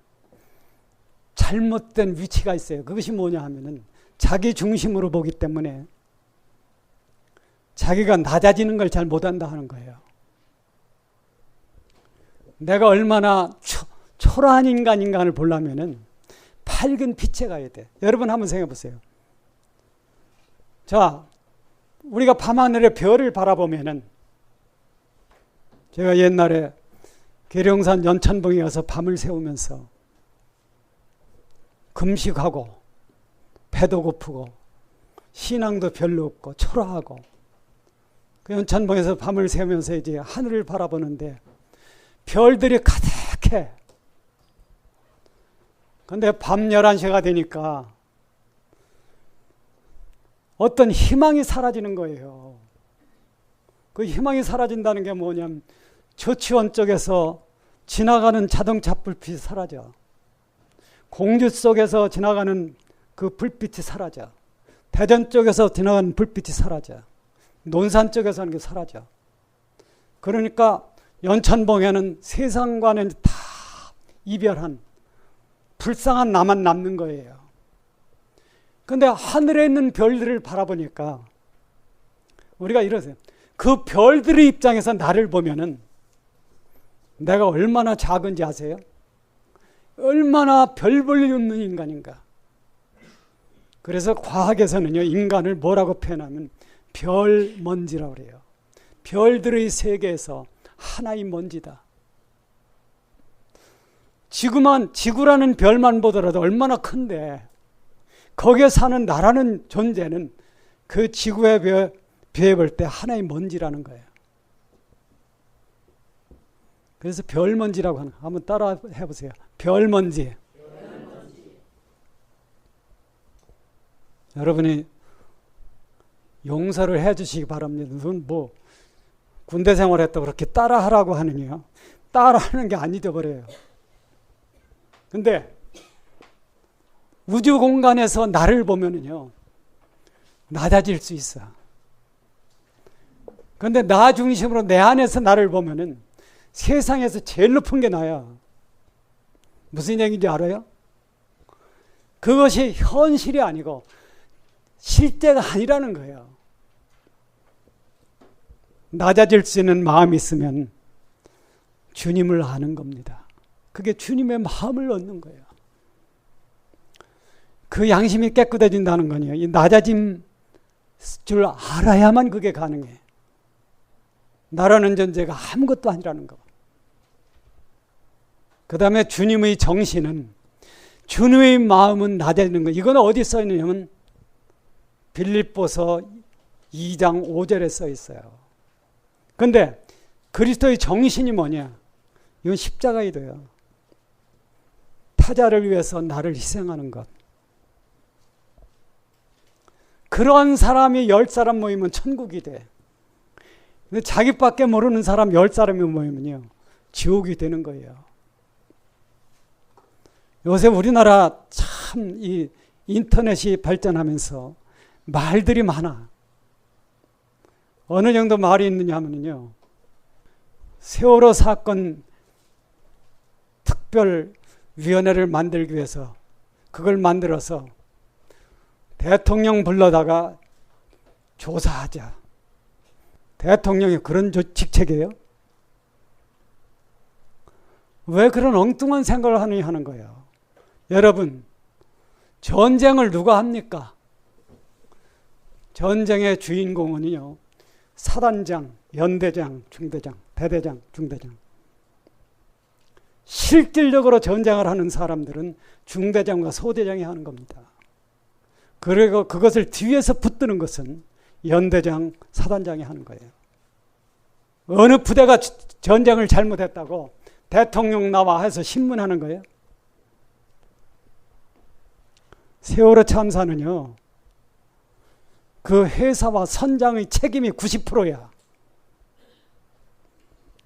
잘못된 위치가 있어요. 그것이 뭐냐 하면은 자기 중심으로 보기 때문에 자기가 낮아지는 걸 잘 못한다 하는 거예요. 내가 얼마나 초라한 인간을 보려면은 밝은 빛에 가야 돼. 여러분 한번 생각해 보세요. 자, 우리가 밤하늘의 별을 바라보면은, 제가 옛날에 계룡산 연천봉에 가서 밤을 새우면서 금식하고 배도 고프고 신앙도 별로 없고 초라하고 그 연천봉에서 밤을 새우면서 이제 하늘을 바라보는데 별들이 가득해. 근데 밤 11시가 되니까 어떤 희망이 사라지는 거예요. 그 희망이 사라진다는 게 뭐냐면 저치원 쪽에서 지나가는 자동차 불빛이 사라져. 공주 속에서 지나가는 그 불빛이 사라져. 대전 쪽에서 지나가는 불빛이 사라져. 논산 쪽에서 하는 게 사라져. 그러니까 연천봉에는 세상과는 다 이별한 불쌍한 나만 남는 거예요. 그런데 하늘에 있는 별들을 바라보니까 우리가 이러세요. 그 별들의 입장에서 나를 보면은 내가 얼마나 작은지 아세요? 얼마나 별 볼 일 없는 인간인가. 그래서 과학에서는요, 인간을 뭐라고 표현하면 별먼지라고 그래요. 별들의 세계에서 하나의 먼지다. 지구라는 별만 보더라도 얼마나 큰데 거기에 사는 나라는 존재는 그 지구에 비해 볼 때 하나의 먼지라는 거예요. 그래서 별먼지라고 하는, 한번 따라 해보세요. 별먼지. 여러분이 용서를 해 주시기 바랍니다. 눈 뭐 군대 생활했다고 그렇게 따라하라고 하느냐. 따라하는 게 안 잊어버려요. 근데 우주 공간에서 나를 보면은요, 낮아질 수 있어. 근데 나 중심으로 내 안에서 나를 보면은 세상에서 제일 높은 게 나야. 무슨 얘기인지 알아요? 그것이 현실이 아니고 실제가 아니라는 거예요. 낮아질 수 있는 마음이 있으면 주님을 아는 겁니다. 그게 주님의 마음을 얻는 거예요. 그 양심이 깨끗해진다는 거예요. 이 낮아짐 줄 알아야만 그게 가능해. 나라는 존재가 아무것도 아니라는 거. 그 다음에 주님의 정신은, 주님의 마음은 낮아지는 거. 이건 어디 써 있느냐면 빌립보서 2장 5절에 써 있어요. 근데 그리스도의 정신이 뭐냐? 이건 십자가에 돼요. 타자를 위해서 나를 희생하는 것. 그런 사람이 10사람 모이면 천국이 돼. 근데 자기밖에 모르는 사람 10사람이 모이면요, 지옥이 되는 거예요. 요새 우리나라 참 이 인터넷이 발전하면서 말들이 많아. 어느 정도 말이 있느냐 하면요, 세월호 사건 특별위원회를 만들기 위해서 그걸 만들어서 대통령 불러다가 조사하자. 대통령이 그런 직책이에요? 왜 그런 엉뚱한 생각을 하는 거예요? 여러분, 전쟁을 누가 합니까? 전쟁의 주인공은요, 사단장, 연대장, 중대장, 대대장, 중대장. 실질적으로 전쟁을 하는 사람들은 중대장과 소대장이 하는 겁니다. 그리고 그것을 뒤에서 붙드는 것은 연대장, 사단장이 하는 거예요. 어느 부대가 전쟁을 잘못했다고 대통령 나와 해서 신문하는 거예요? 세월호 참사는요, 그 회사와 선장의 책임이 90%야.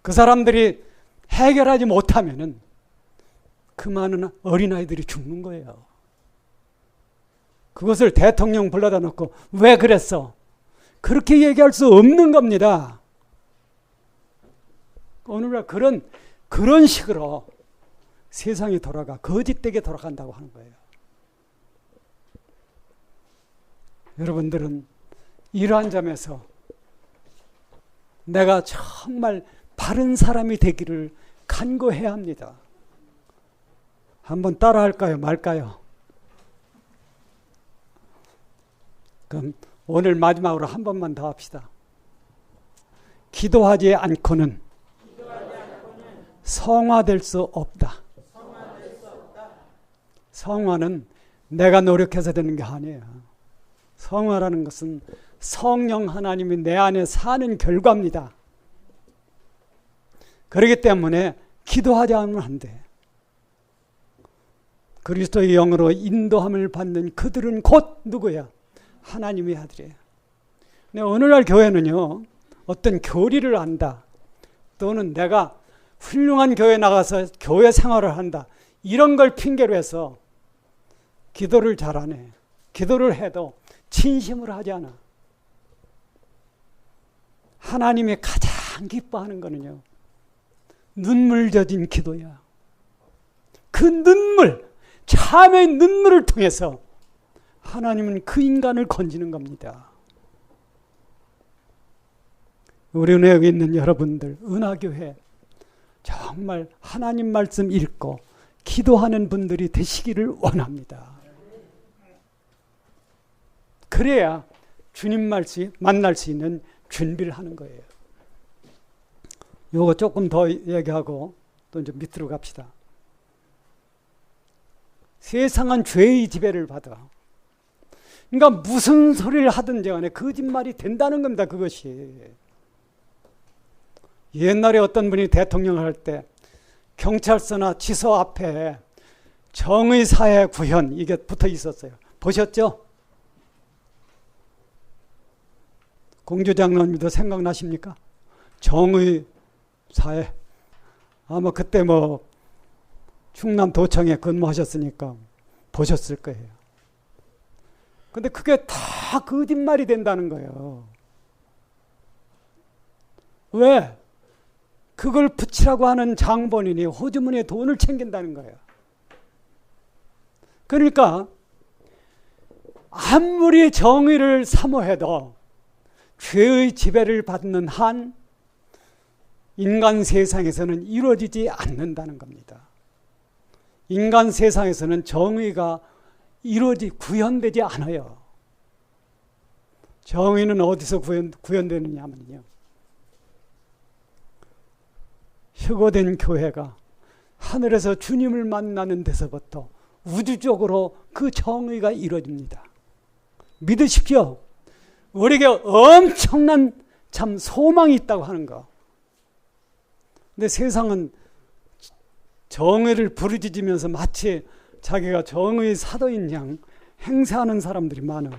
그 사람들이 해결하지 못하면은 그 많은 어린아이들이 죽는 거예요. 그것을 대통령 불러다 놓고 왜 그랬어? 그렇게 얘기할 수 없는 겁니다. 오늘날 그런 식으로 세상이 돌아가, 거짓되게 돌아간다고 하는 거예요. 여러분들은 이러한 점에서 내가 정말 바른 사람이 되기를 간구해야 합니다. 한번 따라할까요? 말까요? 그럼 오늘 마지막으로 한 번만 더 합시다. 기도하지 않고는 성화될 수 없다. 성화는 내가 노력해서 되는 게 아니에요. 성화라는 것은 성령 하나님이 내 안에 사는 결과입니다. 그렇기 때문에 기도하지 않으면 안 돼. 그리스도의 영으로 인도함을 받는 그들은 곧 누구야? 하나님의 아들이에요. 근데 오늘날 교회는요, 어떤 교리를 안다, 또는 내가 훌륭한 교회 나가서 교회 생활을 한다, 이런 걸 핑계로 해서 기도를 잘 안 해. 기도를 해도 진심으로 하지 않아. 하나님이 가장 기뻐하는 거는요, 눈물 젖은 기도야. 그 눈물, 참의 눈물을 통해서 하나님은 그 인간을 건지는 겁니다. 우리 은혜에 있는 여러분들, 은하교회 정말 하나님 말씀 읽고 기도하는 분들이 되시기를 원합니다. 그래야 주님 만날 수 있는 준비를 하는 거예요. 요거 조금 더 얘기하고 또 이제 밑으로 갑시다. 세상은 죄의 지배를 받아. 그러니까 무슨 소리를 하든지 간에 거짓말이 된다는 겁니다. 그것이. 옛날에 어떤 분이 대통령을 할 때 경찰서나 지서 앞에 정의사회 구현 이게 붙어 있었어요. 보셨죠? 공주장로님도 생각나십니까? 정의사회. 아마 그때 뭐 충남도청에 근무하셨으니까 보셨을 거예요. 근데 그게 다 거짓말이 된다는 거예요. 왜? 그걸 붙이라고 하는 장본인이 호주머니에 돈을 챙긴다는 거예요. 그러니까 아무리 정의를 사모해도 죄의 지배를 받는 한 인간 세상에서는 이루어지지 않는다는 겁니다. 인간 세상에서는 정의가 구현되지 않아요. 정의는 어디서 구현되느냐 하면요, 휴거된 교회가 하늘에서 주님을 만나는 데서부터 우주적으로 그 정의가 이루어집니다. 믿으십시오. 우리에게 엄청난 참 소망이 있다고 하는 거. 근데 세상은 정의를 부르짖으면서 마치 자기가 정의의 사도인 양 행세하는 사람들이 많아.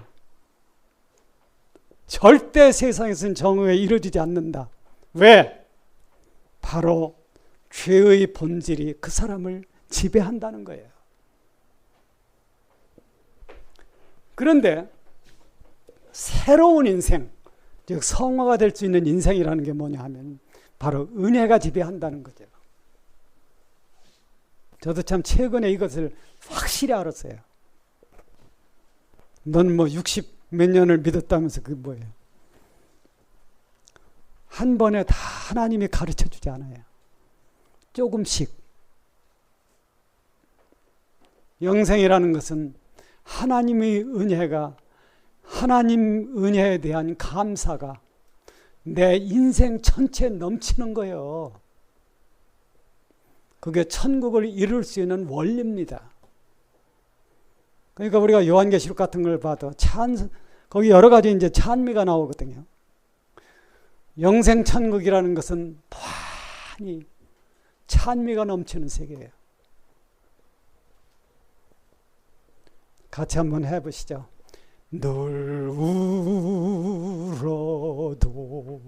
절대 세상에서는 정의가 이루어지지 않는다. 왜? 바로 죄의 본질이 그 사람을 지배한다는 거예요. 그런데 새로운 인생, 즉 성화가 될 수 있는 인생이라는 게 뭐냐 하면 바로 은혜가 지배한다는 거죠. 저도 참 최근에 이것을 확실히 알았어요. 넌 뭐 60 몇 년을 믿었다면서 그게 뭐예요? 한 번에 다 하나님이 가르쳐 주지 않아요. 조금씩. 영생이라는 것은 하나님의 은혜가, 하나님 은혜에 대한 감사가 내 인생 전체에 넘치는 거예요. 그게 천국을 이룰 수 있는 원리입니다. 그러니까 우리가 요한계시록 같은 걸 봐도 거기 여러 가지 이제 찬미가 나오거든요. 영생 천국이라는 것은 많이 찬미가 넘치는 세계예요. 같이 한번 해보시죠. 늘 울어도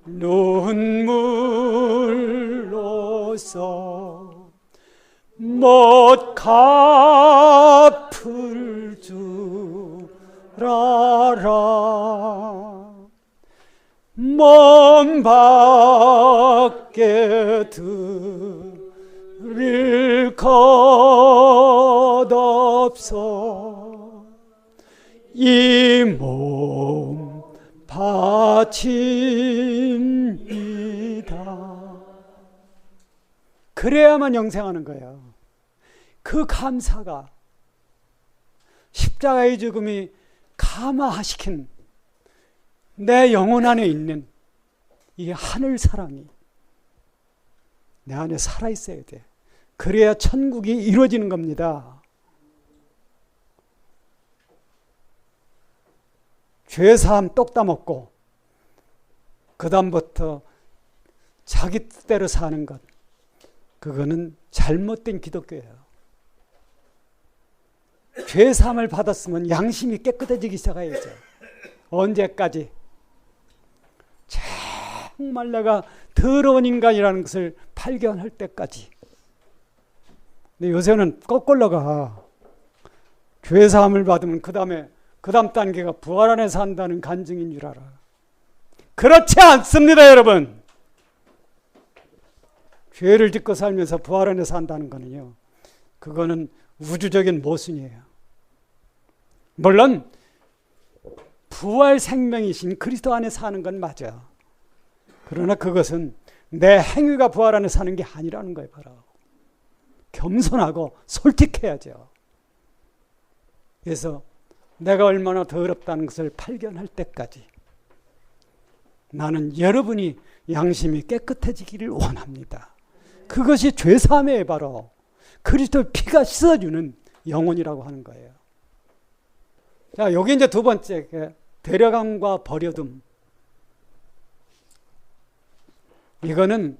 눈물로써 못 갚을 줄 알아. 먼 밖에 드릴 것 없어 이 몸 바칩니다. 그래야만 영생하는 거예요. 그 감사가 십자가의 죽음이 감화시킨 내 영혼 안에 있는 이 하늘 사랑이 내 안에 살아있어야 돼. 그래야 천국이 이루어지는 겁니다. 죄사함 똑 따먹고 그 다음부터 자기 뜻대로 사는 것, 그거는 잘못된 기독교예요. 죄 사함을 받았으면 양심이 깨끗해지기 시작해야죠. 언제까지? 정말 내가 더러운 인간이라는 것을 발견할 때까지. 근데 요새는 거꾸로가 죄 사함을 받으면 그 다음 단계가 부활 안에 산다는 간증인 줄 알아. 그렇지 않습니다, 여러분. 죄를 짓고 살면서 부활 안에 산다는 거는요, 그거는 우주적인 모순이에요. 물론 부활 생명이신 그리스도 안에 사는 건 맞아. 그러나 그것은 내 행위가 부활 안에 사는 게 아니라는 거예요. 바로 겸손하고 솔직해야죠. 그래서 내가 얼마나 더럽다는 것을 발견할 때까지 나는 여러분이 양심이 깨끗해지기를 원합니다. 그것이 죄사함의 바로 그리스도의 피가 씻어주는 영혼이라고 하는 거예요. 자, 여기 이제 두 번째, 데려감과 버려둠. 이거는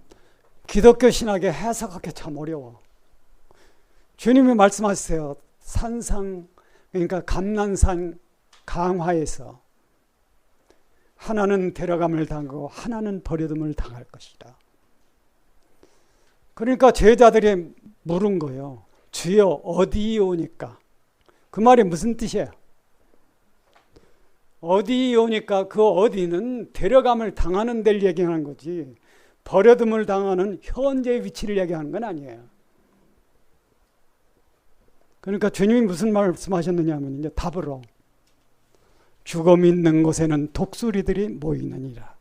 기독교 신학의 해석하기 참 어려워. 주님이 말씀하세요. 산상, 그러니까 감난산 강화에서 하나는 데려감을 당하고 하나는 버려둠을 당할 것이다. 그러니까 제자들이 물은 거예요. 주여 어디오니까? 그 말이 무슨 뜻이에요? 어디오니까 그 어디는 데려감을 당하는 데를 얘기하는 거지 버려둠을 당하는 현재의 위치를 얘기하는 건 아니에요. 그러니까 주님이 무슨 말씀하셨느냐 하면 이제 답으로 죽음 있는 곳에는 독수리들이 모이느니라.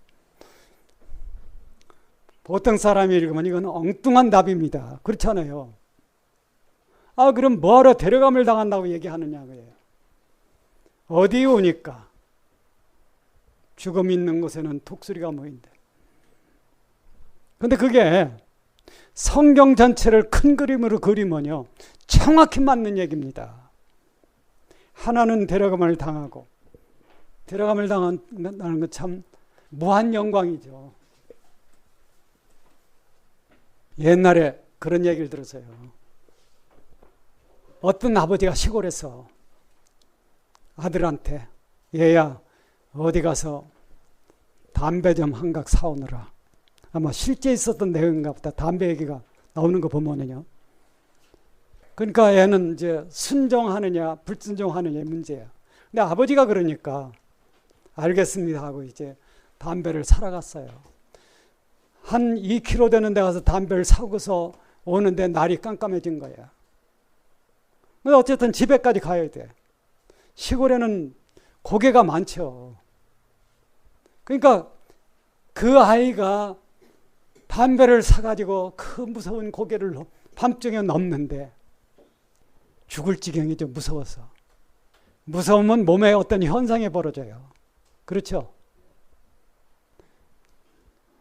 보통 사람이 읽으면 이건 엉뚱한 답입니다. 그렇잖아요. 아, 그럼 뭐하러 데려감을 당한다고 얘기하느냐 그래요. 어디 오니까 죽음 있는 곳에는 독수리가 모인대. 근데 그게 성경 전체를 큰 그림으로 그리면요 정확히 맞는 얘기입니다. 하나는 데려감을 당하고 데려감을 당한다는 건 참 무한 영광이죠. 옛날에 그런 얘기를 들었어요. 어떤 아버지가 시골에서 아들한테 얘야 어디 가서 담배 좀 한 각 사오느라. 아마 실제 있었던 내용인가 보다. 담배 얘기가 나오는 거 보면은요. 그러니까 얘는 이제 순종하느냐 불순종하느냐의 문제야. 근데 아버지가 그러니까 알겠습니다 하고 이제 담배를 사러 갔어요. 한 2km 되는 데 가서 담배를 사고서 오는데 날이 깜깜해진 거야. 근데 어쨌든 집에까지 가야 돼. 시골에는 고개가 많죠. 그러니까 그 아이가 담배를 사가지고 그 무서운 고개를 밤중에 넘는데 죽을 지경이죠. 무서워서. 무서우면 몸에 어떤 현상이 벌어져요. 그렇죠?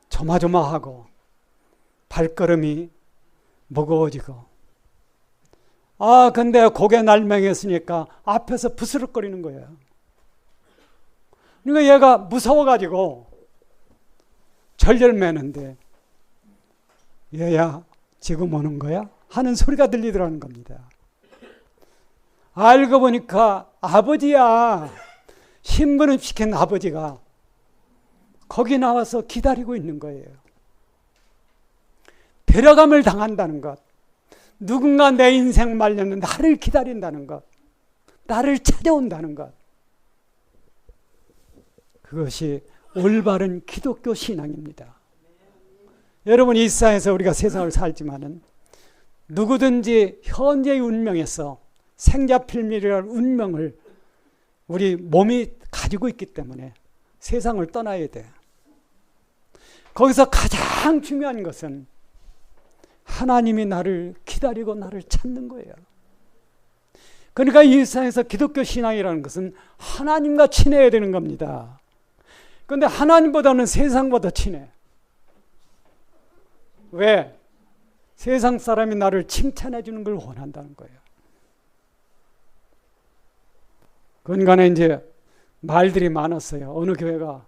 조마조마하고 발걸음이 무거워지고 아 근데 고개 날맹했으니까 앞에서 부스럭거리는 거예요. 그러니까 얘가 무서워가지고 절절매는데 얘야 지금 오는 거야? 하는 소리가 들리더라는 겁니다. 알고 보니까 아버지야. 심부름 시킨 아버지가 거기 나와서 기다리고 있는 거예요. 데려감을 당한다는 것. 누군가 내 인생 말려는 나를 기다린다는 것. 나를 찾아온다는 것. 그것이 올바른 기독교 신앙입니다. 여러분 이 세상에서 우리가 세상을 살지만은 누구든지 현재의 운명에서 생자필밀이라는 운명을 우리 몸이 가지고 있기 때문에 세상을 떠나야 돼. 거기서 가장 중요한 것은 하나님이 나를 기다리고 나를 찾는 거예요. 그러니까 이 세상에서 기독교 신앙이라는 것은 하나님과 친해야 되는 겁니다. 그런데 하나님보다는 세상보다 친해. 왜? 세상 사람이 나를 칭찬해 주는 걸 원한다는 거예요. 근간에 이제 말들이 많았어요. 어느 교회가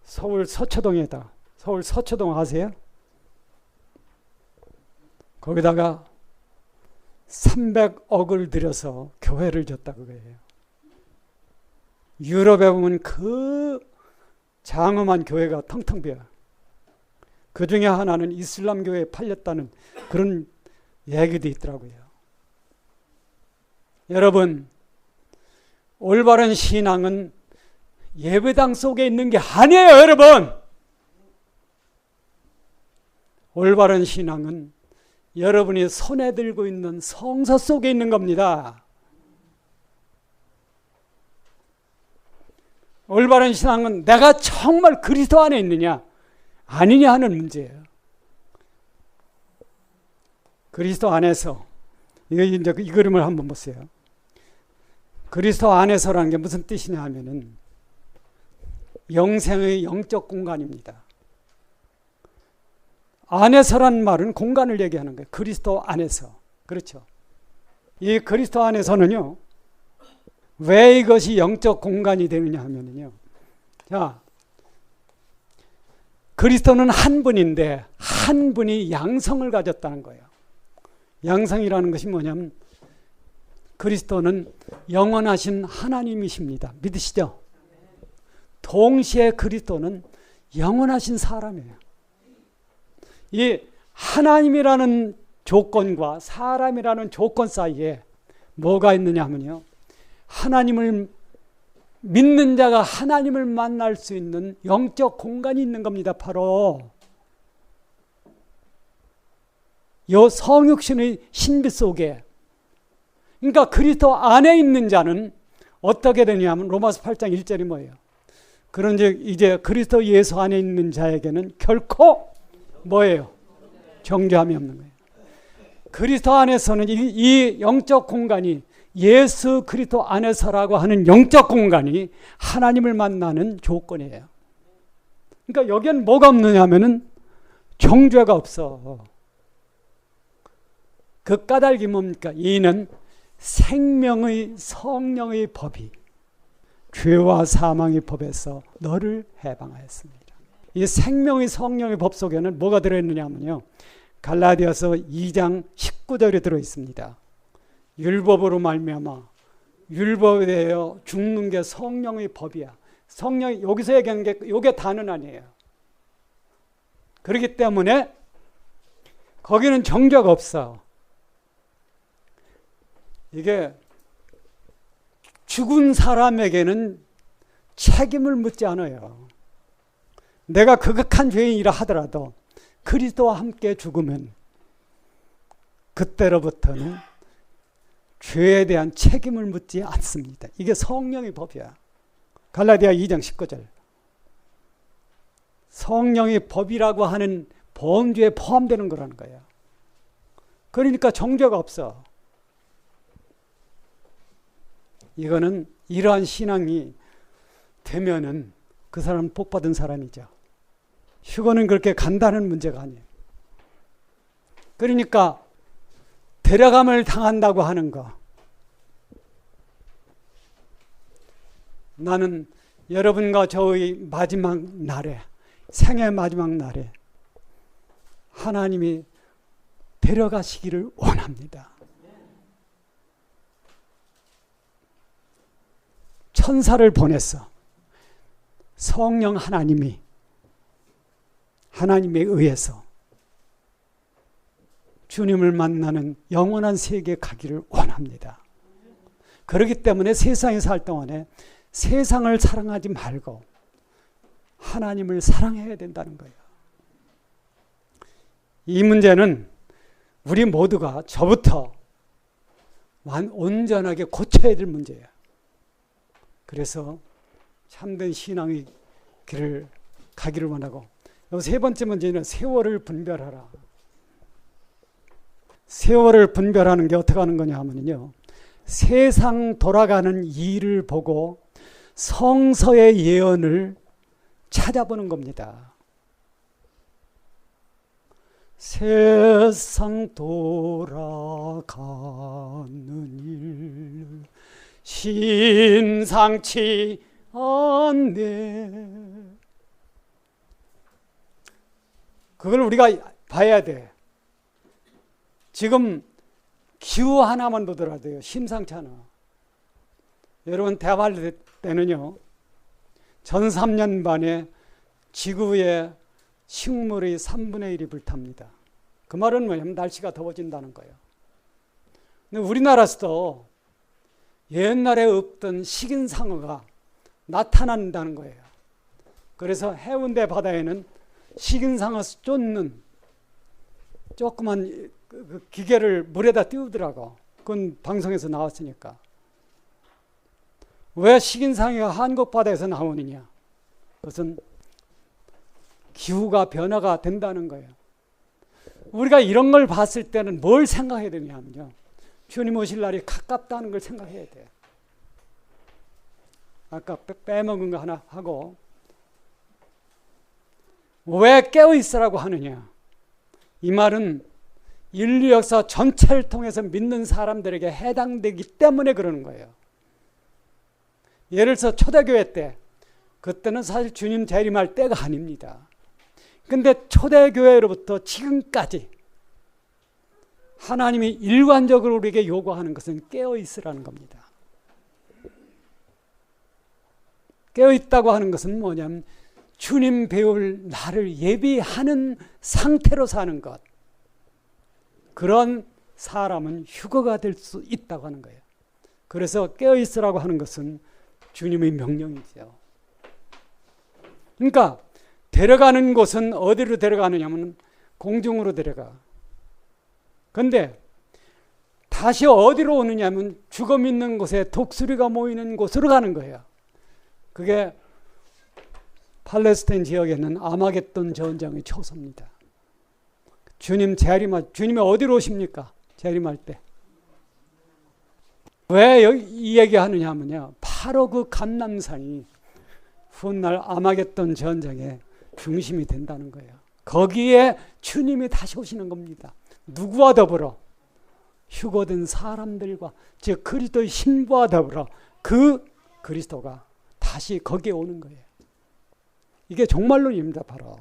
서울 서초동에다. 서울 서초동 아세요? 거기다가 300억을 들여서 교회를 졌다고 그래요. 유럽에 보면 그 장엄한 교회가 텅텅 비어요. 그 중에 하나는 이슬람 교회에 팔렸다는 그런 얘기도 있더라고요. 여러분, 올바른 신앙은 예배당 속에 있는 게 아니에요, 여러분. 올바른 신앙은 여러분이 손에 들고 있는 성서 속에 있는 겁니다. 올바른 신앙은 내가 정말 그리스도 안에 있느냐 아니냐 하는 문제예요. 그리스도 안에서 이제 이 그림을 한번 보세요. 그리스도 안에서라는 게 무슨 뜻이냐 하면은 영생의 영적 공간입니다. 안에서란 말은 공간을 얘기하는 거예요. 그리스도 안에서. 그렇죠. 이 그리스도 안에서는요, 왜 이것이 영적 공간이 되느냐 하면은요, 자, 그리스도는 한 분인데 한 분이 양성을 가졌다는 거예요. 양성이라는 것이 뭐냐면 그리스도는 영원하신 하나님이십니다. 믿으시죠? 동시에 그리스도는 영원하신 사람이에요. 이 하나님이라는 조건과 사람이라는 조건 사이에 뭐가 있느냐 하면요, 하나님을 믿는 자가 하나님을 만날 수 있는 영적 공간이 있는 겁니다. 바로 요 성육신의 신비 속에. 그러니까 그리스도 안에 있는 자는 어떻게 되냐면 로마서 8장 1절이 뭐예요? 그런즉 이제 그리스도 예수 안에 있는 자에게는 결코 뭐예요? 정죄함이 없는 거예요. 그리스도 안에서는 이 영적 공간이, 예수 그리스도 안에서라고 하는 영적 공간이 하나님을 만나는 조건이에요. 그러니까 여기엔 뭐가 없느냐 하면은 정죄가 없어. 그 까닭이 뭡니까? 이는 생명의 성령의 법이 죄와 사망의 법에서 너를 해방하였습니다. 이 생명의 성령의 법 속에는 뭐가 들어있느냐 하면요, 갈라디아서 2장 19절에 들어있습니다. 율법으로 말미암아 율법에 대하여 죽는 게 성령의 법이야. 성령이 여기서 얘기하는 게 이게 다는 아니에요. 그렇기 때문에 거기는 정죄가 없어. 이게 죽은 사람에게는 책임을 묻지 않아요. 내가 극악한 죄인이라 하더라도 그리스도와 함께 죽으면 그때로부터는 죄에 대한 책임을 묻지 않습니다. 이게 성령의 법이야. 갈라디아 2장 19절. 성령의 법이라고 하는 범죄에 포함되는 거라는 거예요. 그러니까 정죄가 없어. 이거는 이러한 신앙이 되면은 그 사람은 복받은 사람이죠. 휴거는 그렇게 간단한 문제가 아니에요. 그러니까 데려감을 당한다고 하는 거. 나는 여러분과 저의 마지막 날에, 생의 마지막 날에 하나님이 데려가시기를 원합니다. 천사를 보냈어. 성령 하나님이 하나님에 의해서 주님을 만나는 영원한 세계에 가기를 원합니다. 그렇기 때문에 세상에 살 동안에 세상을 사랑하지 말고 하나님을 사랑해야 된다는 거예요. 이 문제는 우리 모두가 저부터 온전하게 고쳐야 될 문제예요. 그래서 참된 신앙의 길을 가기를 원하고, 세 번째 문제는 세월을 분별하라. 세월을 분별하는 게 어떻게 하는 거냐 하면요, 세상 돌아가는 일을 보고 성서의 예언을 찾아보는 겁니다. 세상 돌아가는 일 심상치 않네. 그걸 우리가 봐야 돼. 지금 기후 하나만 보더라도요, 심상찮아. 여러분, 대발 때는요, 전 3년 반에 지구의 식물의 3분의 1이 불탑니다. 그 말은 뭐냐면 날씨가 더워진다는 거예요. 근데 우리나라에서도 옛날에 없던 식인상어가 나타난다는 거예요. 그래서 해운대 바다에는 식인상어 쫓는 조그만 그 기계를 물에다 띄우더라고. 그건 방송에서 나왔으니까. 왜 식인상어가 한국 바다에서 나오느냐? 그것은 기후가 변화가 된다는 거예요. 우리가 이런 걸 봤을 때는 뭘 생각해야 되냐면요, 주님 오실 날이 가깝다는 걸 생각해야 돼요. 아까 빼먹은 거 하나 하고, 왜 깨어있으라고 하느냐? 이 말은 인류 역사 전체를 통해서 믿는 사람들에게 해당되기 때문에 그러는 거예요. 예를 들어서 초대교회 때, 그때는 사실 주님 재림할 때가 아닙니다. 근데 초대교회로부터 지금까지 하나님이 일관적으로 우리에게 요구하는 것은 깨어있으라는 겁니다. 깨어있다고 하는 것은 뭐냐면 주님 배울 날을 예비하는 상태로 사는 것. 그런 사람은 휴거가 될 수 있다고 하는 거예요. 그래서 깨어있으라고 하는 것은 주님의 명령이죠. 그러니까 데려가는 곳은 어디로 데려가느냐면 공중으로 데려가. 그런데 다시 어디로 오느냐면 죽어 있는 곳에 독수리가 모이는 곳으로 가는 거예요. 그게 팔레스타인 지역에는 아마겟돈 전쟁의 초소입니다. 주님이 어디로 오십니까? 재림할 때. 왜 이 얘기하느냐 하면요, 바로 그 감람산이 훗날 아마겟돈 전쟁의 중심이 된다는 거예요. 거기에 주님이 다시 오시는 겁니다. 누구와 더불어? 휴거된 사람들과, 즉 그리스도의 신부와 더불어 그 그리스도가 다시 거기에 오는 거예요. 이게 종말론입니다, 바로.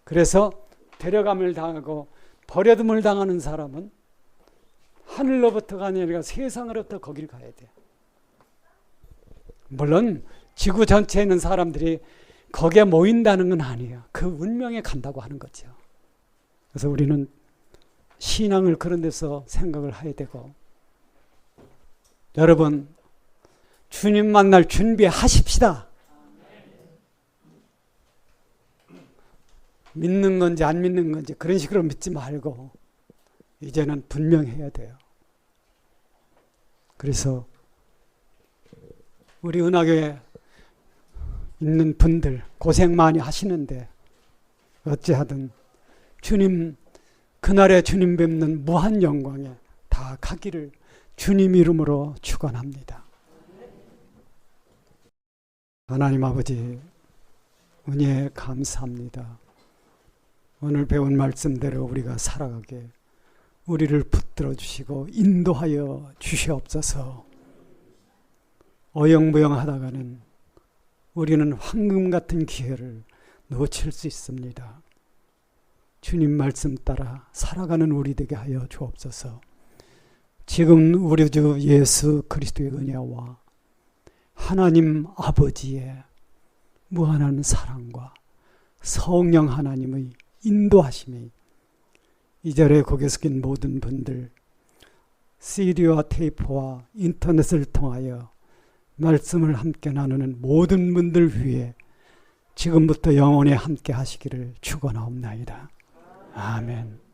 그래서 데려감을 당하고 버려둠을 당하는 사람은 하늘로부터가 아니라 세상으로부터 거기를 가야 돼요. 물론 지구 전체에 있는 사람들이 거기에 모인다는 건 아니에요. 그 운명에 간다고 하는 거죠. 그래서 우리는 신앙을 그런 데서 생각을 해야 되고, 여러분 주님 만날 준비하십시다. 믿는 건지 안 믿는 건지 그런 식으로 믿지 말고 이제는 분명해야 돼요. 그래서 우리 은하교에 있는 분들 고생 많이 하시는데 어찌하든 주님, 그날에 주님 뵙는 무한 영광에 다 가기를 주님 이름으로 축원합니다. 하나님 아버지, 은혜에 감사합니다. 오늘 배운 말씀대로 우리가 살아가게 우리를 붙들어 주시고 인도하여 주시옵소서. 어영부영하다가는 우리는 황금 같은 기회를 놓칠 수 있습니다. 주님 말씀 따라 살아가는 우리 되게 하여 주옵소서. 지금 우리 주 예수 그리스도의 은혜와 하나님 아버지의 무한한 사랑과 성령 하나님의 인도하심이 이 자리에 거기에 섞인 모든 분들, CD와 테이프와 인터넷을 통하여 말씀을 함께 나누는 모든 분들 위해 지금부터 영원히 함께 하시기를 축원하옵나이다. 아멘.